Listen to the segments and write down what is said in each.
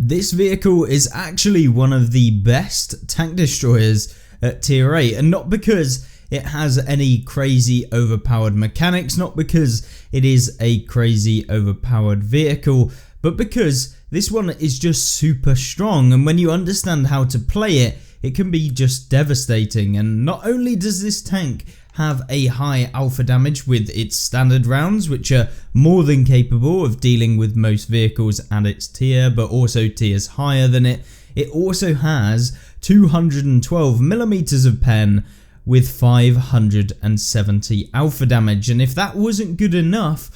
This vehicle is actually one of the best tank destroyers at tier 8, and not because it has any crazy overpowered mechanics, not because it is a crazy overpowered vehicle, but because this one is just super strong, and when you understand how to play it, it can be just devastating. And not only does this tank have a high alpha damage with its standard rounds, which are more than capable of dealing with most vehicles at its tier, but also tiers higher than it. It also has 212mm of pen with 570 alpha damage, and if that wasn't good enough,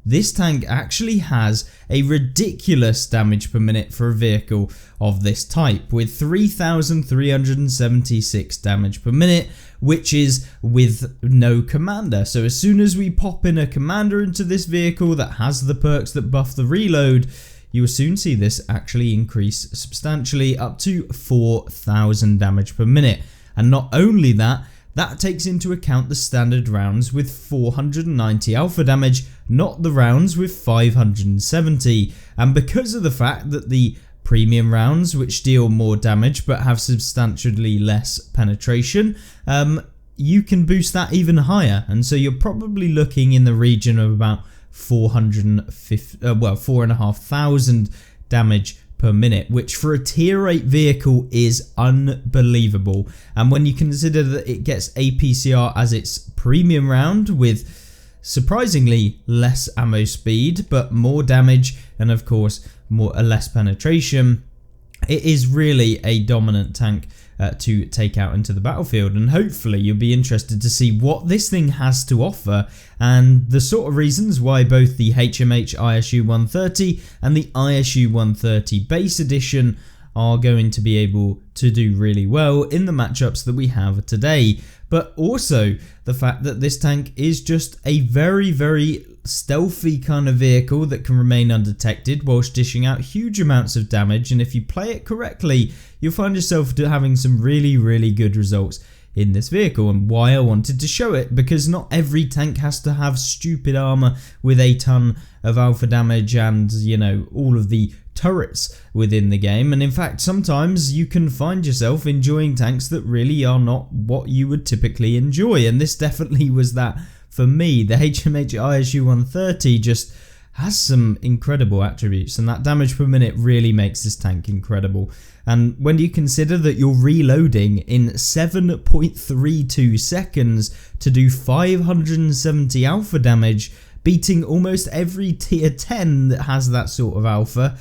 this tank actually has a ridiculous damage per minute for a vehicle of this type, with 3,376 damage per minute, which is with no commander. So as soon as we pop in a commander into this vehicle that has the perks that buff the reload, you will soon see this actually increase substantially up to 4,000 damage per minute. And not only that, that takes into account the standard rounds with 490 alpha damage, not the rounds with 570. And because of the fact that the premium rounds, which deal more damage but have substantially less penetration, you can boost that even higher. And so you're probably looking in the region of about 4,500 damage per minute, which for a tier 8 vehicle is unbelievable. And when you consider that it gets APCR as its premium round with surprisingly less ammo speed but more damage, and of course less penetration, it is really a dominant tank to take out into the battlefield. And hopefully you'll be interested to see what this thing has to offer and the sort of reasons why both the HMH ISU 130 and the ISU 130 base edition are going to be able to do really well in the matchups that we have today. But also the fact that this tank is just a very, very stealthy kind of vehicle that can remain undetected whilst dishing out huge amounts of damage, and if you play it correctly, you'll find yourself having some really, really good results in this vehicle. And why I wanted to show it, because not every tank has to have stupid armor with a ton of alpha damage and, you know, all of the turrets within the game. And in fact, sometimes you can find yourself enjoying tanks that really are not what you would typically enjoy, and this definitely was that for me. The HMH ISU 130 just has some incredible attributes, and that damage per minute really makes this tank incredible. And when you consider that you're reloading in 7.32 seconds to do 570 alpha damage, beating almost every tier 10 that has that sort of alpha,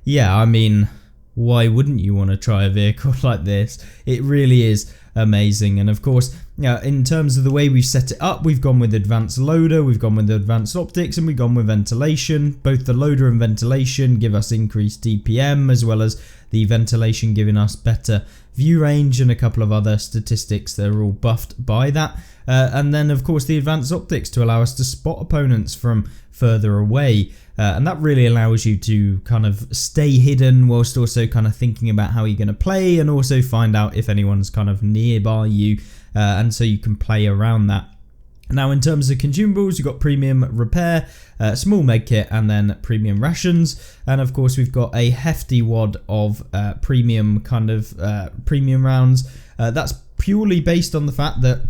yeah, I mean, why wouldn't you want to try a vehicle like this? It really is amazing. And of course, in terms of the way we've set it up, we've gone with advanced loader, we've gone with advanced optics, and we've gone with ventilation. Both the loader and ventilation give us increased DPM, as well as the ventilation giving us better view range and a couple of other statistics that are all buffed by that. And then of course the advanced optics to allow us to spot opponents from further away. And that really allows you to kind of stay hidden whilst also kind of thinking about how you're going to play, and also find out if anyone's kind of nearby you, and so you can play around that. Now in terms of consumables, you've got premium repair, small medkit, and then premium rations. And of course we've got a hefty wad of premium rounds. That's purely based on the fact that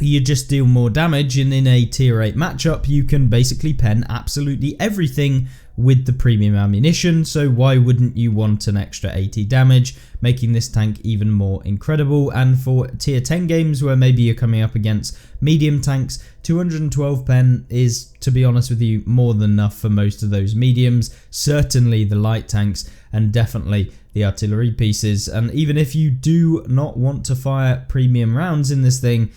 you just deal more damage, and in a tier 8 matchup you can basically pen absolutely everything with the premium ammunition. So why wouldn't you want an extra 80 damage, making this tank even more incredible? And for tier 10 games where maybe you're coming up against medium tanks, 212 pen is, to be honest with you, more than enough for most of those mediums, certainly the light tanks, and definitely the artillery pieces. And even if you do not want to fire premium rounds in this thing,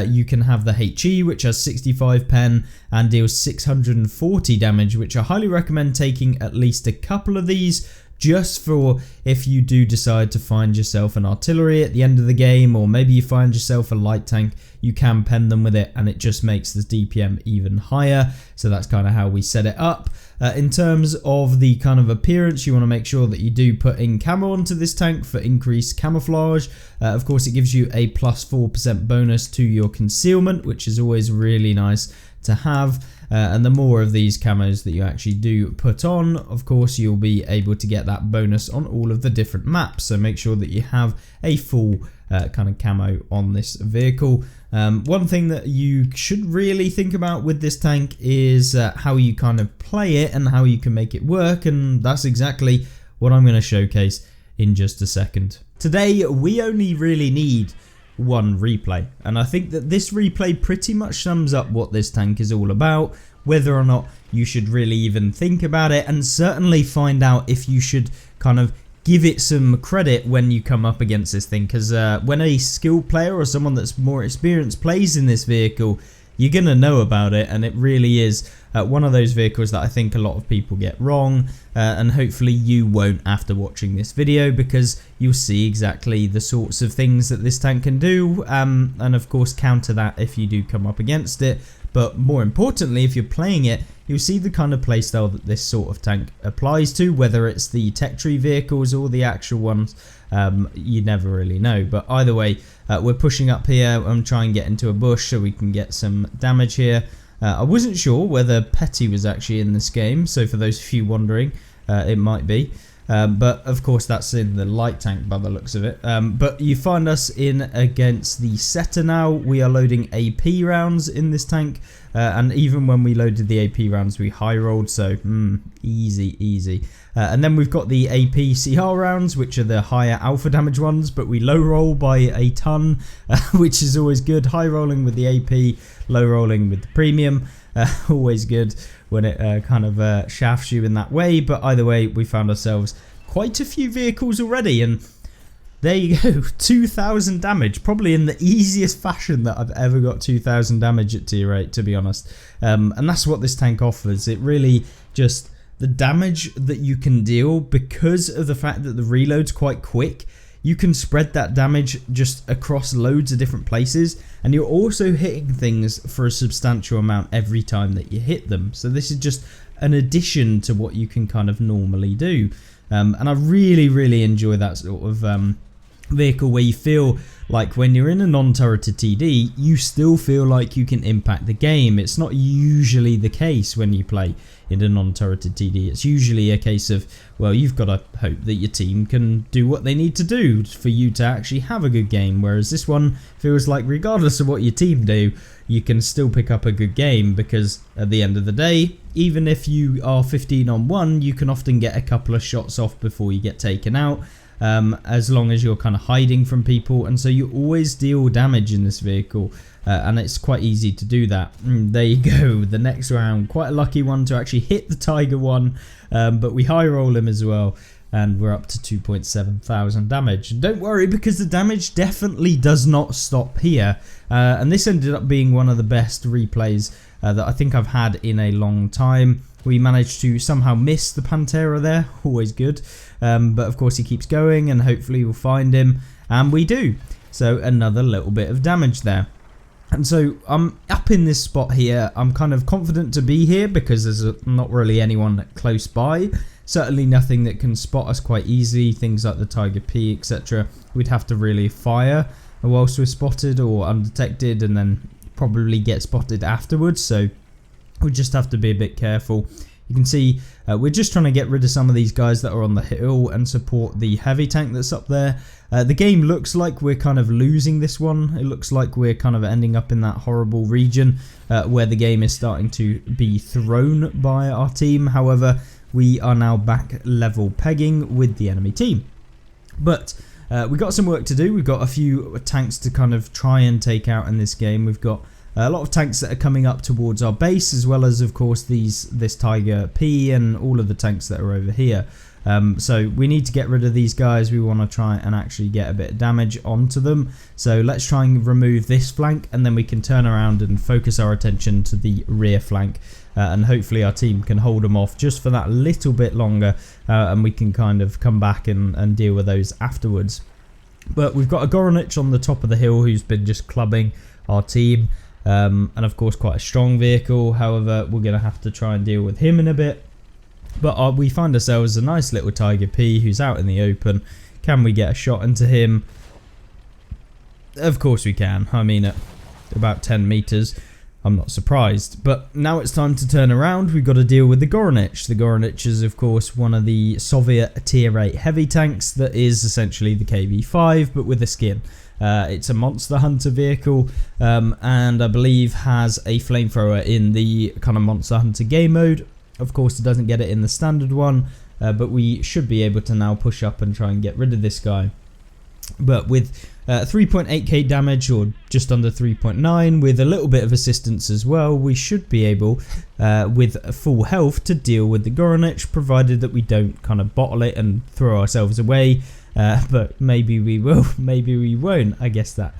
you can have the HE, which has 65 pen and deals 640 damage, which I highly recommend taking at least a couple of these, just for if you do decide to find yourself an artillery at the end of the game, or maybe you find yourself a light tank, you can pen them with it, and it just makes the DPM even higher. So that's kind of how we set it up. In terms of the kind of appearance, you want to make sure that you do put in camo onto this tank for increased camouflage. Of course, it gives you a +4% bonus to your concealment, which is always really nice to have. And the more of these camos that you actually do put on, of course, you'll be able to get that bonus on all of the different maps. So make sure that you have a full kind of camo on this vehicle. One thing that you should really think about with this tank is how you kind of play it and how you can make it work, and that's exactly what I'm going to showcase in just a second. Today we only really need one replay, and I think that this replay pretty much sums up what this tank is all about, whether or not you should really even think about it, and certainly find out if you should kind of give it some credit when you come up against this thing, because when a skilled player or someone that's more experienced plays in this vehicle, you're going to know about it, and it really is one of those vehicles that I think a lot of people get wrong, and hopefully you won't after watching this video, because you'll see exactly the sorts of things that this tank can do, and of course counter that if you do come up against it. But more importantly, if you're playing it, you'll see the kind of playstyle that this sort of tank applies to, whether it's the tech tree vehicles or the actual ones. You never really know, but either way, we're pushing up here. I'm trying to get into a bush so we can get some damage here. I wasn't sure whether Petty was actually in this game, so for those of you wondering, it might be. But of course that's in the light tank by the looks of it. But you find us in against the setter now. We are loading AP rounds in this tank, and even when we loaded the AP rounds we high rolled, so easy. And then we've got the AP CR rounds, which are the higher alpha damage ones, but we low roll by a ton, which is always good. High rolling with the AP, low rolling with the premium, always good when it kind of shafts you in that way. But either way, we found ourselves quite a few vehicles already, and there you go, 2,000 damage, probably in the easiest fashion that I've ever got 2,000 damage at tier 8, to be honest. And that's what this tank offers. It really just, the damage that you can deal, because of the fact that the reload's quite quick, you can spread that damage just across loads of different places, and you're also hitting things for a substantial amount every time that you hit them. So this is just an addition to what you can kind of normally do. And I really enjoy that sort of vehicle where you feel like when you're in a non-turreted TD, you still feel like you can impact the game. It's not usually the case when you play in a non-turreted TD. It's usually a case of, well, you've got to hope that your team can do what they need to do for you to actually have a good game, whereas this one feels like regardless of what your team do, you can still pick up a good game, because at the end of the day, even if you are 15 on 1, you can often get a couple of shots off before you get taken out, as long as you're kind of hiding from people, and so you always deal damage in this vehicle, and it's quite easy to do that. There you go, the next round, quite a lucky one to actually hit the Tiger one, but we high roll him as well, and we're up to 2,700 damage. And don't worry, because the damage definitely does not stop here, and this ended up being one of the best replays that I think I've had in a long time. We managed to somehow miss the Pantera there, always good, but of course he keeps going, and hopefully we'll find him, and we do. So another little bit of damage there. And so I'm up in this spot here. I'm kind of confident to be here because there's not really anyone close by. Certainly nothing that can spot us quite easily. Things like the Tiger P, etc. We'd have to really fire whilst we're spotted or undetected, and then probably get spotted afterwards. So we just have to be a bit careful. You can see we're just trying to get rid of some of these guys that are on the hill and support the heavy tank that's up there. The game looks like we're kind of losing this one. It looks like we're kind of ending up in that horrible region where the game is starting to be thrown by our team. However, we are now back level pegging with the enemy team. But we've got some work to do. We've got a few tanks to kind of try and take out in this game. We've got a lot of tanks that are coming up towards our base, as well as of course this Tiger P and all of the tanks that are over here. So we need to get rid of these guys. We want to try and actually get a bit of damage onto them. So let's try and remove this flank, and then we can turn around and focus our attention to the rear flank. And hopefully our team can hold them off just for that little bit longer, and we can kind of come back and deal with those afterwards. But we've got a Goronich on the top of the hill who's been just clubbing our team. And of course quite a strong vehicle. However, we're going to have to try and deal with him in a bit. But we find ourselves a nice little Tiger P who's out in the open. Can we get a shot into him? Of course we can. I mean, at about 10 meters. I'm not surprised. But now it's time to turn around. We've got to deal with the Goronich. The Goronich is, of course, one of the Soviet Tier 8 heavy tanks that is essentially the KV-5, but with a skin. It's a monster hunter vehicle, and I believe has a flamethrower in the kind of monster hunter game mode. Of course, it doesn't get it in the standard one, but we should be able to now push up and try and get rid of this guy. But with 3.8k damage, or just under 3.9, with a little bit of assistance as well, we should be able, with full health, to deal with the Goronich, provided that we don't kind of bottle it and throw ourselves away. But maybe we will, maybe we won't. I guess that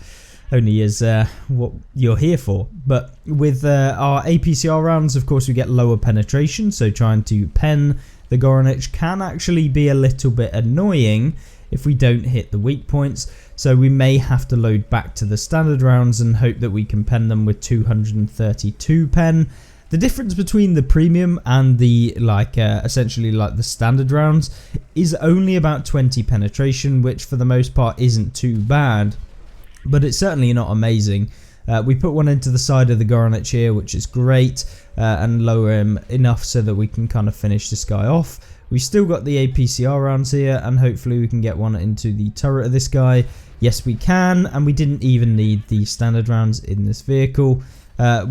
only is what you're here for. But with our APCR rounds, of course, we get lower penetration, so trying to pen the Goronich can actually be a little bit annoying if we don't hit the weak points. So we may have to load back to the standard rounds and hope that we can pen them with 232 pen. The difference between the premium and the essentially the standard rounds is only about 20 penetration, which for the most part isn't too bad, but it's certainly not amazing. We put one into the side of the Goronich here, which is great, and lower him enough so that we can kind of finish this guy off. We've still got the APCR rounds here, and hopefully we can get one into the turret of this guy. Yes, we can, and we didn't even need the standard rounds in this vehicle.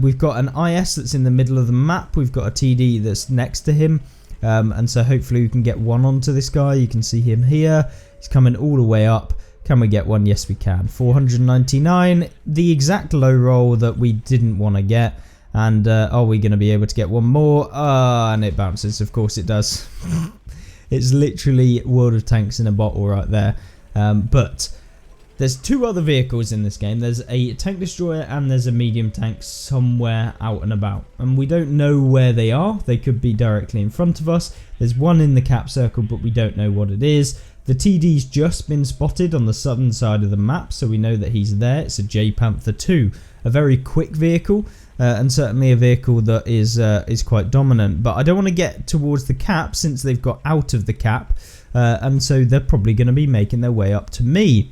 We've got an IS that's in the middle of the map. We've got a TD that's next to him, and so hopefully we can get one onto this guy. You can see him here. He's coming all the way up. Can we get one? Yes, we can. 499, the exact low roll that we didn't want to get. And are we going to be able to get one more? And it bounces. Of course it does. It's literally World of Tanks in a bottle right there. But there's two other vehicles in this game. There's a tank destroyer and there's a medium tank somewhere out and about. And we don't know where they are. They could be directly in front of us. There's one in the cap circle, but we don't know what it is. The TD's just been spotted on the southern side of the map, so we know that he's there. It's a J Panther 2, a very quick vehicle. And certainly a vehicle that is quite dominant, but I don't want to get towards the cap since they've got out of the cap, and so they're probably going to be making their way up to me.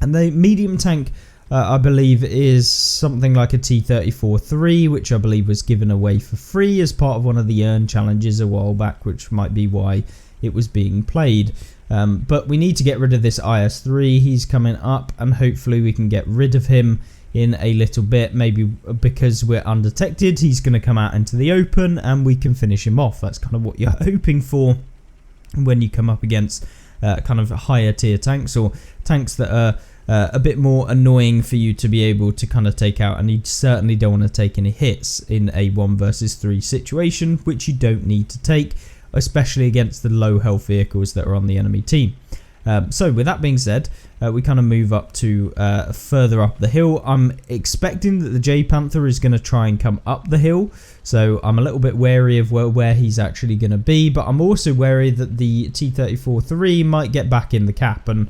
And the medium tank, I believe, is something like a T-34-3, which I believe was given away for free as part of one of the earn challenges a while back, which might be why it was being played. But we need to get rid of this IS-3. He's coming up, and hopefully we can get rid of him in a little bit. Maybe because we're undetected, he's going to come out into the open and we can finish him off. That's kind of what you're hoping for when you come up against kind of higher tier tanks, or tanks that are a bit more annoying for you to be able to kind of take out, and you certainly don't want to take any hits in a 1 versus 3 situation, which you don't need to take, especially against the low health vehicles that are on the enemy team. So with that being said, we kind of move up to further up the hill. I'm expecting that the J Panther is going to try and come up the hill, so I'm a little bit wary of where he's actually going to be, but I'm also wary that the T-34-3 might get back in the cap, and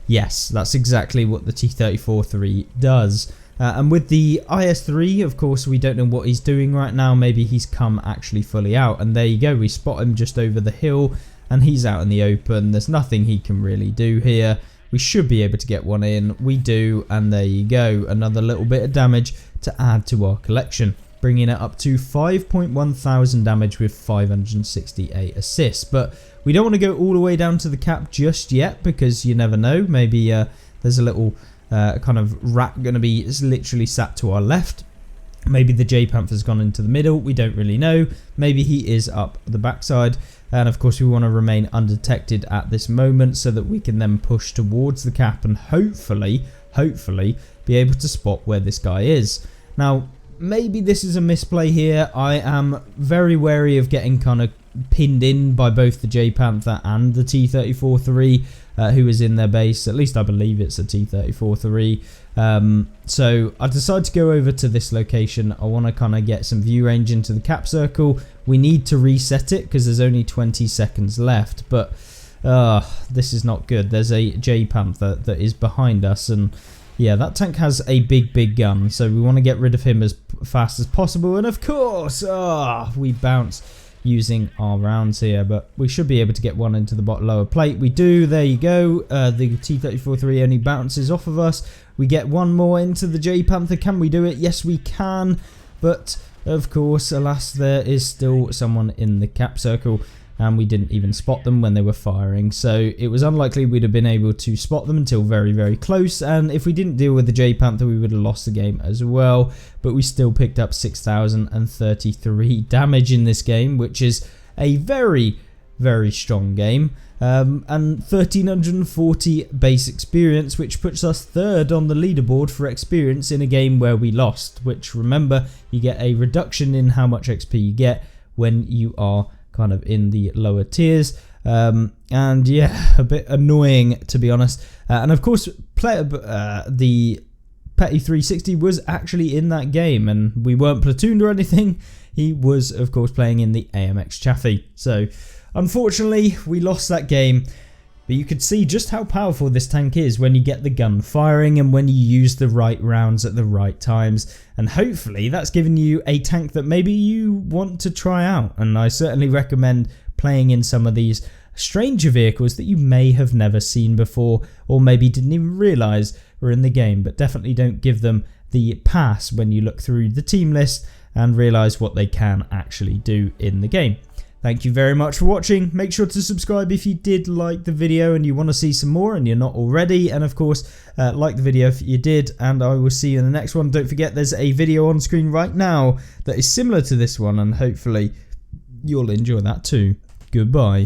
yes, that's exactly what the T-34-3 does. And with the IS-3, of course, we don't know what he's doing right now. Maybe he's come actually fully out, and there you go, we spot him just over the hill, and he's out in the open. There's nothing he can really do here. We should be able to get one in. We do, and there you go. Another little bit of damage to add to our collection, bringing it up to 5.1 thousand damage with 568 assists. But we don't want to go all the way down to the cap just yet, because you never know. Maybe there's a little kind of rat going to be literally sat to our left. Maybe the J Panther's gone into the middle. We don't really know. Maybe he is up the backside. And of course we want to remain undetected at this moment so that we can then push towards the cap and hopefully be able to spot where this guy is. Now maybe this is a misplay here. I am very wary of getting kind of pinned in by both the J Panther and the T-34-3 who is in their base. At least I believe it's a T-34-3. So I decided to go over to this location. I want to kind of get some view range into the cap circle. We need to reset it because there's only 20 seconds left, but this is not good. There's a J Panther that is behind us, and yeah, that tank has a big gun, so we want to get rid of him as fast as possible. And of course, we bounce using our rounds here, but we should be able to get one into the lower plate. We do. There you go. The T-34-3 only bounces off of us. We get one more into the J Panther. Can we do it? Yes, we can. but of course, alas, there is still someone in the cap circle, and we didn't even spot them when they were firing, so it was unlikely we'd have been able to spot them until very, very close, and if we didn't deal with the J Panther, we would have lost the game as well. But we still picked up 6,033 damage in this game, which is a very, very strong game, and 1,340 base experience, which puts us third on the leaderboard for experience in a game where we lost, which, remember, you get a reduction in how much XP you get when you are kind of in the lower tiers, and yeah, a bit annoying, to be honest. And of course, the Petty 360 was actually in that game, and we weren't platooned or anything. He was, of course, playing in the AMX Chaffee. So unfortunately, we lost that game. But you could see just how powerful this tank is when you get the gun firing and when you use the right rounds at the right times. And hopefully that's given you a tank that maybe you want to try out. And I certainly recommend playing in some of these stranger vehicles that you may have never seen before, or maybe didn't even realise were in the game. But definitely don't give them the pass when you look through the team list and realise what they can actually do in the game. Thank you very much for watching. Make sure to subscribe if you did like the video and you want to see some more and you're not already. And of course, like the video if you did. And I will see you in the next one. Don't forget, there's a video on screen right now that is similar to this one. And hopefully you'll enjoy that too. Goodbye.